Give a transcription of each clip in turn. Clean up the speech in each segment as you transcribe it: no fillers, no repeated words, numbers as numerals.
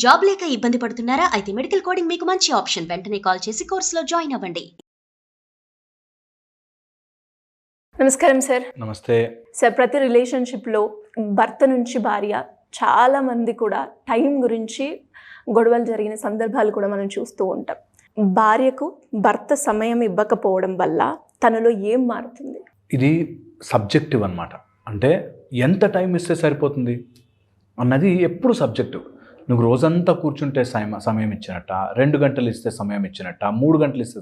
Job లేక ఇబ్బంది పడుతున్నారా? అయితే మెడికల్ కోడింగ్ మీకు మంచి ఆప్షన్. వెంటనే కాల్ చేసి కోర్సులో జాయిన్ అవ్వండి. నమస్కారం సార్. నమస్తే సార్, ప్రతి రిలేషన్షిప్లో భర్త నుంచి భార్య చాలామంది కూడా టైం గురించి గొడవలు జరిగిన సందర్భాలు కూడా మనం చూస్తూ ఉంటాం. భార్యకు భర్త సమయం ఇవ్వకపోవడం వల్ల తనలో ఏం మారుతుంది? ఇది సబ్జెక్టివ్ అన్నమాట. అంటే ఎంత టైం ఇస్తే సరిపోతుంది అన్నది ఎప్పుడు సబ్జెక్టివ్. నువ్వు రోజంతా కూర్చుంటే సమయం ఇచ్చినట్ట, 2 గంటలు ఇస్తే సమయం ఇచ్చినట్ట, 3 గంటలు ఇస్తే.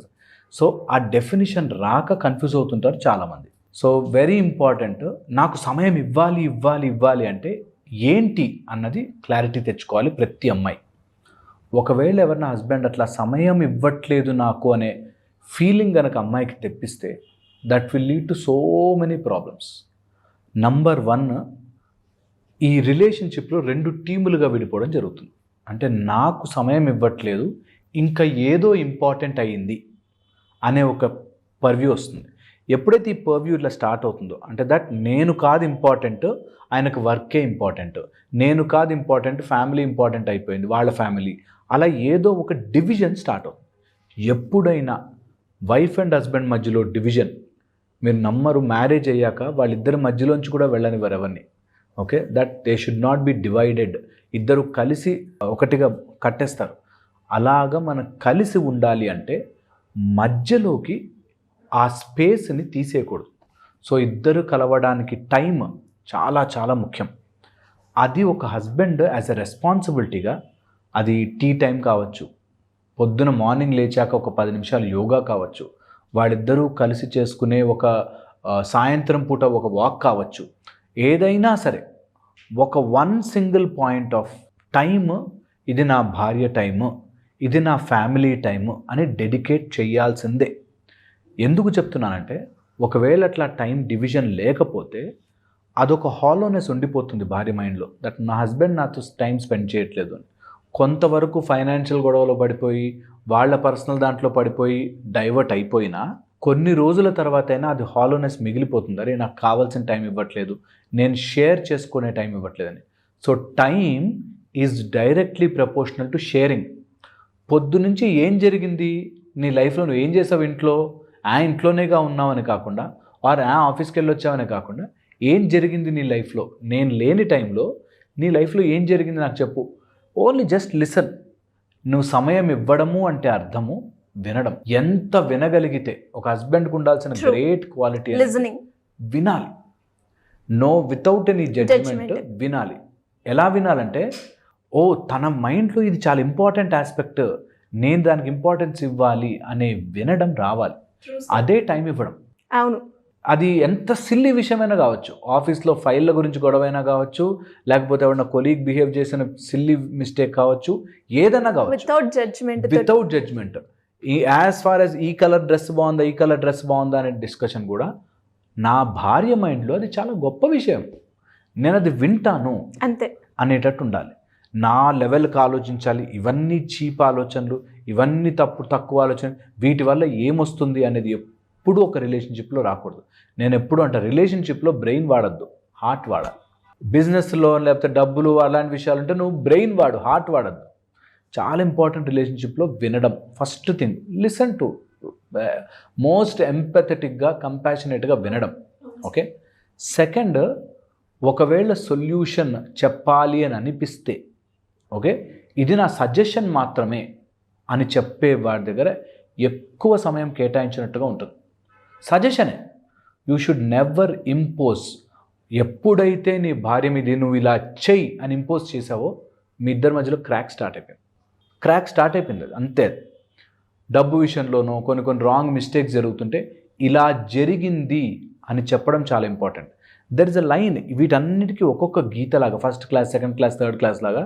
సో ఆ డెఫినిషన్ రాక కన్ఫ్యూజ్ అవుతుంటారు చాలామంది. సో వెరీ ఇంపార్టెంట్, నాకు సమయం ఇవ్వాలి అంటే ఏంటి అన్నది క్లారిటీ తెచ్చుకోవాలి ప్రతి అమ్మాయి. ఒకవేళ ఎవరైనా హస్బెండ్ అట్లా సమయం ఇవ్వట్లేదు నాకు అనే ఫీలింగ్ కనుక అమ్మాయికి తెప్పిస్తే that will lead to so many problems. Number 1, ఈ రిలేషన్షిప్లో 2 టీములుగా విడిపోవడం జరుగుతుంది. అంటే నాకు సమయం ఇవ్వట్లేదు, ఇంకా ఏదో ఇంపార్టెంట్ అయ్యింది అనే ఒక పర్వ్యూ వస్తుంది. ఎప్పుడైతే ఈ పర్వ్యూ ఇట్లా స్టార్ట్ అవుతుందో అంటే దట్ నేను కాదు ఇంపార్టెంట్, ఆయనకు వర్కే ఇంపార్టెంట్, నేను కాదు ఇంపార్టెంట్, ఫ్యామిలీ ఇంపార్టెంట్ అయిపోయింది, వాళ్ళ ఫ్యామిలీ, అలా ఏదో ఒక డివిజన్ స్టార్ట్ అవుతుంది. ఎప్పుడైనా వైఫ్ అండ్ హస్బెండ్ మధ్యలో డివిజన్, మీరు నమ్మరు, మ్యారేజ్ అయ్యాక వాళ్ళిద్దరి మధ్యలోంచి కూడా వెళ్ళనివ్వరు ఎవరిని. Okay, that they should not be divided. ఇద్దరు కలిసి ఒకటిగా కట్టేస్తారు. అలాగా మనం కలిసి ఉండాలి అంటే మధ్యలోకి ఆ స్పేస్ని తీసేయకూడదు. సో ఇద్దరు కలవడానికి టైం చాలా చాలా ముఖ్యం. అది ఒక హస్బెండ్ యాజ్ ఎ రెస్పాన్సిబిలిటీగా, అది టీ టైం కావచ్చు, పొద్దున మార్నింగ్ లేచాక ఒక 10 నిమిషాలు యోగా కావచ్చు, వాళ్ళిద్దరూ కలిసి చేసుకునే ఒక సాయంత్రం పూట ఒక వాక్ కావచ్చు, ఏదైనా సరే ఒక 1 సింగిల్ పాయింట్ ఆఫ్ టైమ్, ఇది నా భార్య టైము, ఇది నా ఫ్యామిలీ టైము అని డెడికేట్ చేయాల్సిందే. ఎందుకు చెప్తున్నానంటే ఒకవేళ అట్లా టైం డివిజన్ లేకపోతే అదొక హాలోనెస్ ఉండిపోతుంది భార్య మైండ్లో, దట్ నా హస్బెండ్ నాతో టైం స్పెండ్ చేయట్లేదు అని. కొంతవరకు ఫైనాన్షియల్ గొడవలో పడిపోయి, వాళ్ళ పర్సనల్ దాంట్లో పడిపోయి డైవర్ట్ అయిపోయినా కొన్ని రోజుల తర్వాత అయినా అది హాలోనెస్ మిగిలిపోతుంది. అరే నాకు కావాల్సిన టైం ఇవ్వట్లేదు, నేను షేర్ చేసుకునే టైం ఇవ్వట్లేదని. So time is directly proportional to sharing. పొద్దు నుంచి ఏం జరిగింది నీ లైఫ్లో, నువ్వు ఏం చేసావు ఇంట్లో, ఇంట్లోనేగా ఉన్నావని కాకుండా, ఆఫీస్కి వెళ్ళొచ్చావని కాకుండా, ఏం జరిగింది నీ లైఫ్లో, నేను లేని టైంలో నీ లైఫ్లో ఏం జరిగింది నాకు చెప్పు. Only just listen. నువ్వు సమయం ఇవ్వడము అంటే అర్థము వినడం. ఎంత వినగలిగితే, ఒక హస్బెండ్కి ఉండాల్సిన గ్రేట్ క్వాలిటీ వినాలి. నో వితౌట్ ఎనీ జడ్జ్మెంట్ వినాలి. ఎలా వినాలంటే, తన మైండ్లో ఇది చాలా ఇంపార్టెంట్ ఆస్పెక్ట్, నేను దానికి ఇంపార్టెన్స్ ఇవ్వాలి అనే వినడం రావాలి. అదే టైం ఇవ్వడం. అవును, అది ఎంత సిల్లీ విషయమైనా కావచ్చు, ఆఫీస్లో ఫైళ్ళ గురించి గొడవైనా కావచ్చు, లేకపోతే ఎవరైనా కొలీగ్ బిహేవ్ చేసిన సిల్లీ మిస్టేక్ కావచ్చు, ఏదైనా కావచ్చు, without judgement. As far as ఈ కలర్ డ్రెస్ బాగుందా అనే డిస్కషన్ కూడా నా భార్య మైండ్లో అది చాలా గొప్ప విషయం, నేను అది వింటాను అంతే అనేటట్టు ఉండాలి. నా లెవెల్కి ఆలోచించాలి. ఇవన్నీ చీప్ ఆలోచనలు, ఇవన్నీ తక్కువ ఆలోచనలు, వీటి వల్ల ఏమొస్తుంది అనేది ఎప్పుడు ఒక రిలేషన్షిప్లో రాకూడదు. నేను ఎప్పుడు అంటే రిలేషన్షిప్లో బ్రెయిన్ వాడద్దు, హార్ట్ వాడాలి. బిజినెస్లో లేకపోతే డబ్బులు అలాంటి విషయాలు ఉంటే నువ్వు బ్రెయిన్ వాడు, హార్ట్ వాడద్దు. చాలా ఇంపార్టెంట్ రిలేషన్షిప్లో వినడం. First thing, listen to, most ఎంపథెటిక్గా, కంపాషనేట్గా వినడం. ఓకే. సెకండ్, ఒకవేళ సొల్యూషన్ చెప్పాలి అని అనిపిస్తే, ఓకే, ఇది నా సజెషన్ మాత్రమే అని చెప్పే వాడి దగ్గర ఎక్కువ సమయం కేటాయించినట్టుగా ఉంటుంది. సజెషనే, యూ షుడ్ నెవర్ ఇంపోజ్. ఎప్పుడైతే నీ భార్య మీద నువ్వు ఇలా చెయ్యి అని ఇంపోజ్ చేసావో, మీ ఇద్దరి మధ్యలో క్రాక్ స్టార్ట్ అయిపోయింది. అంతే. డబ్బు విషయంలోనూ కొన్ని రాంగ్ మిస్టేక్స్ జరుగుతుంటే ఇలా జరిగింది అని చెప్పడం చాలా important. There is a line. వీటన్నిటికీ ఒక్కొక్క గీతలాగా, first class, second class, third class లాగా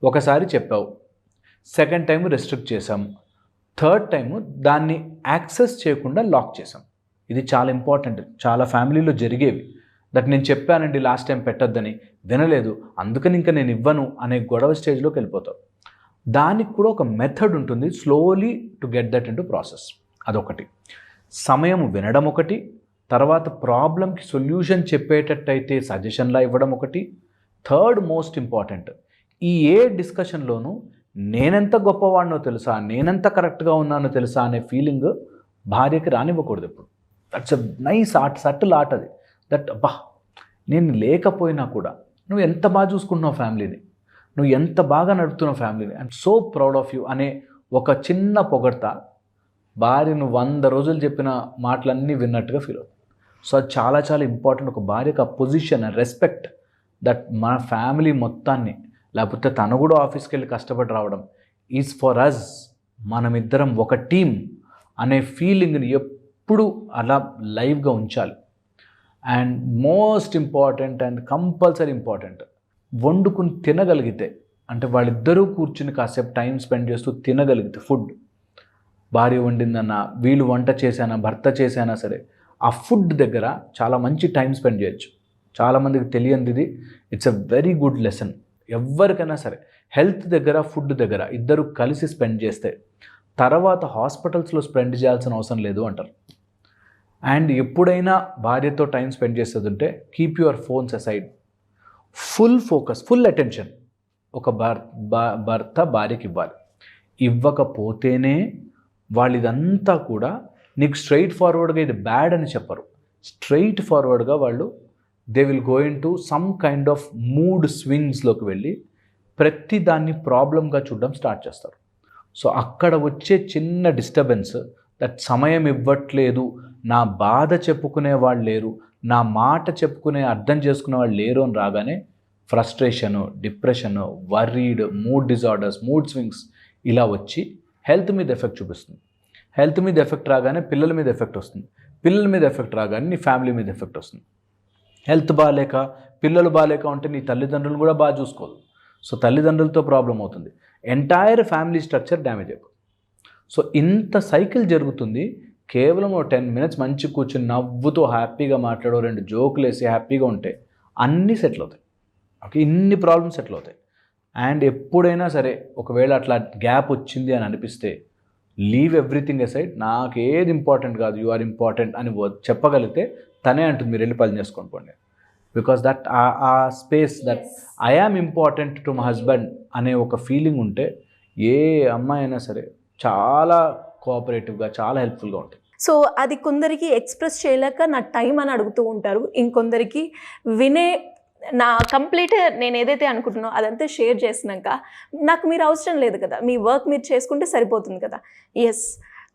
ఒకసారి చెప్పావు, సెకండ్ టైం రెస్ట్రిక్ట్ చేసాం, థర్డ్ టైము దాన్ని యాక్సెస్ చేయకుండా లాక్ చేసాం. ఇది చాలా ఇంపార్టెంట్. చాలా ఫ్యామిలీలో జరిగేవి. దట్ నేను చెప్పానండి లాస్ట్ టైం పెట్టొద్దని, వినలేదు, అందుకని ఇంకా నేను ఇవ్వను అనే గొడవ స్టేజ్లోకి వెళ్ళిపోతావు. దానికి కూడా ఒక మెథడ్ ఉంటుంది, slowly to get that into process. అదొకటి. సమయం వినడం ఒకటి, తర్వాత ప్రాబ్లంకి సొల్యూషన్ చెప్పేటట్టయితే సజెషన్లా ఇవ్వడం ఒకటి, థర్డ్ మోస్ట్ ఇంపార్టెంట్, ఈ ఏ డిస్కషన్లోనూ నేనెంత గొప్పవాడినో తెలుసా, నేనెంత కరెక్ట్గా ఉన్నానో తెలుసా అనే ఫీలింగ్ భార్యకి రానివ్వకూడదు ఎప్పుడు. That's a nice art, subtle art అది. దట్ అబ్బా నేను లేకపోయినా కూడా నువ్వు ఎంత బాగా చూసుకుంటున్నావు ఫ్యామిలీని, నువ్వు ఎంత బాగా నడుపుతున్నావు ఫ్యామిలీని, I'm so proud of you అనే ఒక చిన్న పొగడ్త భార్య నువ్వు 100 రోజులు చెప్పిన మాటలన్నీ విన్నట్టుగా ఫీల్ అవుతుంది. సో అది చాలా చాలా ఇంపార్టెంట్. ఒక భార్యకు ఆ పొజిషన్, రెస్పెక్ట్, దట్ మన ఫ్యామిలీ మొత్తాన్ని, లేకపోతే తను కూడా ఆఫీస్కి వెళ్ళి కష్టపడి రావడం ఈజ్ ఫర్ అస్, మనమిద్దరం ఒక టీం అనే ఫీలింగ్ని ఎప్పుడు అలా లైవ్గా ఉంచాలి. And most important and compulsory important, వండుకుని తినగలిగితే, అంటే వాళ్ళిద్దరూ కూర్చుని కాసేపు టైం స్పెండ్ చేస్తూ తినగలిగితే, ఫుడ్ భార్య వండిందన్నా, వీళ్ళు వంట చేశానా, భర్త చేశానా సరే, ఆ ఫుడ్ దగ్గర చాలా మంచి టైం స్పెండ్ చేయొచ్చు. చాలామందికి తెలియనిది ఇది. It's a very good lesson. ఎవరికైనా సరే హెల్త్ దగ్గర, ఫుడ్ దగ్గర ఇద్దరు కలిసి స్పెండ్ చేస్తే తర్వాత హాస్పిటల్స్లో స్పెండ్ చేయాల్సిన అవసరం లేదు అంటారు. అండ్ ఎప్పుడైనా భార్యతో టైం స్పెండ్ చేసేది ఉంటే keep your phones aside. Full focus, full attention ఒక భర్త భార్యకి ఇవ్వాలి. ఇవ్వకపోతేనే వాళ్ళు ఇదంతా కూడా నీకు స్ట్రైట్ ఫార్వర్డ్గా ఇది బ్యాడ్ అని చెప్పరు. స్ట్రైట్ ఫార్వర్డ్గా వాళ్ళు they will go into some kind of mood స్వింగ్స్లోకి వెళ్ళి ప్రతి దాన్ని ప్రాబ్లంగా చూడడం స్టార్ట్ చేస్తారు. సో అక్కడ వచ్చే చిన్న డిస్టర్బెన్స్, దట్ సమయం ఇవ్వట్లేదు, నా బాధ చెప్పుకునే వాళ్ళు లేరు, నా మాట చెప్పుకునే అర్థం చేసుకునే వాళ్ళు లేరు అని రాగానే frustration, depression, worried, mood disorders, mood swings ఇలా వచ్చి హెల్త్ మీద ఎఫెక్ట్ చూపిస్తుంది. హెల్త్ మీద ఎఫెక్ట్ రాగానే పిల్లల మీద ఎఫెక్ట్ వస్తుంది. పిల్లల మీద ఎఫెక్ట్ రాగానే నీ ఫ్యామిలీ మీద ఎఫెక్ట్ వస్తుంది. హెల్త్ బాగాలేక, పిల్లలు బాగాలేక ఉంటే నీ తల్లిదండ్రులు కూడా బాగా చూసుకోదు. సో తల్లిదండ్రులతో ప్రాబ్లం అవుతుంది. ఎంటైర్ ఫ్యామిలీ స్ట్రక్చర్ డ్యామేజ్ అయిపోతుంది. సో ఇంత సైకిల్ జరుగుతుంది. కేవలం 10 minutes మంచి కూర్చొని నవ్వుతూ హ్యాపీగా మాట్లాడో, 2 జోకులు వేసి హ్యాపీగా ఉంటే అన్నీ సెటిల్ అవుతాయి. ఓకే, ఇన్ని ప్రాబ్లమ్స్ సెటిల్ అవుతాయి. అండ్ ఎప్పుడైనా సరే ఒకవేళ అట్లా గ్యాప్ వచ్చింది అని అనిపిస్తే లీవ్ ఎవ్రీథింగ్ అసైడ్. నాకు ఏది ఇంపార్టెంట్ కాదు, యు ఆర్ ఇంపార్టెంట్ అని చెప్పగలిగితే తనే అంటుంది మీరు వెళ్ళి పని చేసుకొని పోండి. బికాస్ దట్ ఆ space, that I am important to my husband అనే ఒక ఫీలింగ్ ఉంటే ఏ అమ్మాయి అయినా సరే చాలా కోఆపరేటివ్గా, చాలా హెల్ప్ఫుల్గా ఉంటుంది. సో అది కొందరికి ఎక్స్ప్రెస్ చేయలేక నా టైం అని అడుగుతూ ఉంటారు. ఇంకొందరికి వినే నా కంప్లీట్ నేను ఏదైతే అనుకుంటున్నానో అదంతా షేర్ చేసినాక నాకు మీరు అవసరం లేదు కదా, మీ వర్క్ మీరు చేసుకుంటే సరిపోతుంది కదా. ఎస్,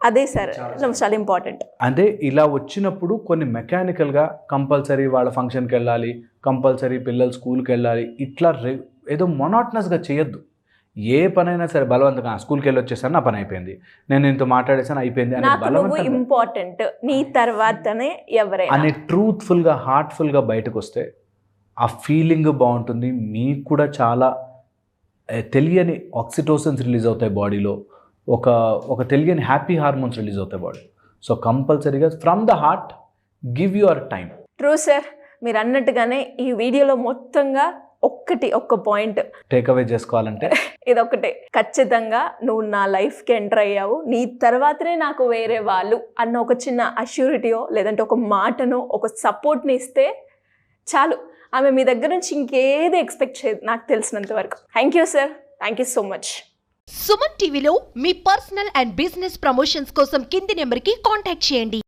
అదే సార్ చాలా ఇంపార్టెంట్. అదే ఇలా వచ్చినప్పుడు కొన్ని మెకానికల్గా కంపల్సరీ వాళ్ళ ఫంక్షన్కి వెళ్ళాలి, కంపల్సరీ పిల్లలు స్కూల్కి వెళ్ళాలి, ఇట్లా ఏదో మొనాటనస్గా చేయొద్దు. ఏ పనైనా సరే బలవంతంగా స్కూల్కి వెళ్ళి వచ్చేసాను, నా పని అయిపోయింది, నేను ఇంత మాట్లాడేసాను, అయిపోయింది అని బలవంతంగా ఇంపార్టెంట్ నీ తర్వాతనే ఎవరైనా అని ట్రూత్ఫుల్గా, హార్ట్ఫుల్గా బయటకు వస్తే ఆ ఫీలింగ్ బాగుంటుంది. మీకు కూడా చాలా తెలియని ఆక్సిటోసిన్స్ రిలీజ్ అవుతాయి బాడీలో, ఒక తెలియని హ్యాపీ హార్మోన్స్ రిలీజ్ అవుతాయి బాడీ. సో కంపల్సరీగా from the heart give your time. True sir, మీరు అన్నట్టుగానే ఈ వీడియోలో మొత్తంగా ఒక్క పాయింట్ టేక్ అవే చేసుకోవాలంటే ఇదొకటే, ఖచ్చితంగా నువ్వు నా లైఫ్కి ఎంటర్ అయ్యావు, నీ తర్వాతనే నాకు వేరే వాళ్ళు అన్న ఒక చిన్న అష్యూరిటీయో లేదంటే ఒక మాటనో ఒక సపోర్ట్ని ఇస్తే చాలు. ఆమె మీ దగ్గర నుంచి ఇంకేది ఎక్స్పెక్ట్ చేయదు నాకు తెలిసినంత వరకు. Thank you sir, thank you so much. Suman టీవీలో మీ పర్సనల్ అండ్ బిజినెస్ ప్రమోషన్స్ కోసం కింది నెంబర్కి కాంటాక్ట్ చేయండి.